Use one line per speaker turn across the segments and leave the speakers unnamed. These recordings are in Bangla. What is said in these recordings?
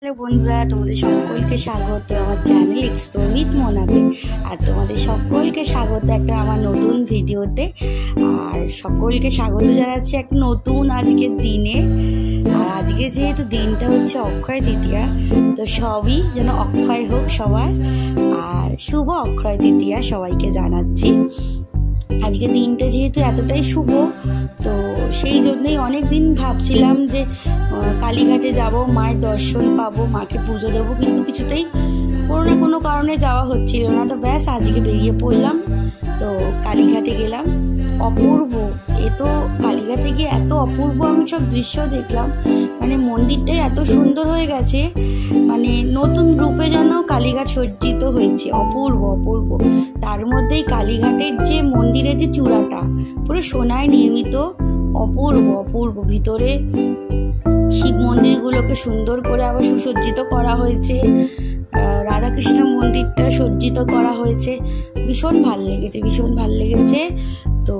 হ্যালো বন্ধুরা, তোমাদের সকলকে স্বাগত আমার চ্যানেল এক্সপ্লোর উইথ মোনাতে। আর তোমাদের সকলকে স্বাগত একটা আমার নতুন ভিডিওতে। আর সকলকে স্বাগত জানাচ্ছি একটা নতুন আজকের দিনে। আর আজকে যেহেতু দিনটা হচ্ছে অক্ষয় তৃতীয়া, তো সবই যেন অক্ষয় হোক সবার। আর শুভ অক্ষয় তৃতীয়া সবাইকে জানাচ্ছি। আজকে দিনটা যেহেতু এতটাই শুভ, তো সেই জন্যই অনেক দিন ভাবছিলাম যে কালীঘাটে যাব, মায়ের দর্শন পাবো, মাকে পুজো দেবো, কিন্তু কিছুতেই কোনো না কোনো কারণে যাওয়া হচ্ছিল না। তো ব্যাস আজকে বেরিয়ে পড়লাম, তো কালীঘাটে গেলাম। অপূর্ব, তো কালীঘাটে গিয়ে এত অপূর্ব আমি সব দৃশ্য দেখলাম, মানে মন্দিরটাই এত সুন্দর হয়ে গেছে, মানে নতুন রূপে যেন কালীঘাট সজ্জিত হয়েছে। অপূর্ব অপূর্ব। তার মধ্যেই কালীঘাটের যে মন্দিরের যে চূড়াটা পুরো সোনায় নির্মিত, অপূর্ব অপূর্ব। ভিতরে শিব মন্দিরগুলোকে সুন্দর করে আবার সুসজ্জিত করা হয়েছে, রাধাকৃষ্ণ মন্দিরটা সজ্জিত করা হয়েছে। ভীষণ ভাল লেগেছে, ভীষণ ভাল লেগেছে। তো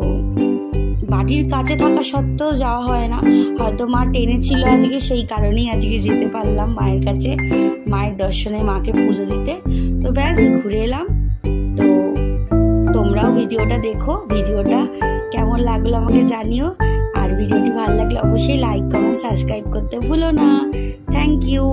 বাড়ির কাছে থাকা সত্ত্বেও যাওয়া হয় না, হয়তো মা টেনেছিল আজকে, সেই কারণেই আজকে যেতে পারলাম মায়ের কাছে, মায়ের দর্শনে, মাকে পুজো দিতে। তো ব্যাস ঘুরে এলাম। তো তোমরাও ভিডিওটা দেখো, ভিডিওটা কেমন লাগলো আমাকে জানিও। আর ভিডিওটি ভালো লাগলে অবশ্যই লাইক, কমেন্ট, সাবস্ক্রাইব করতে ভুলো না। Thank you.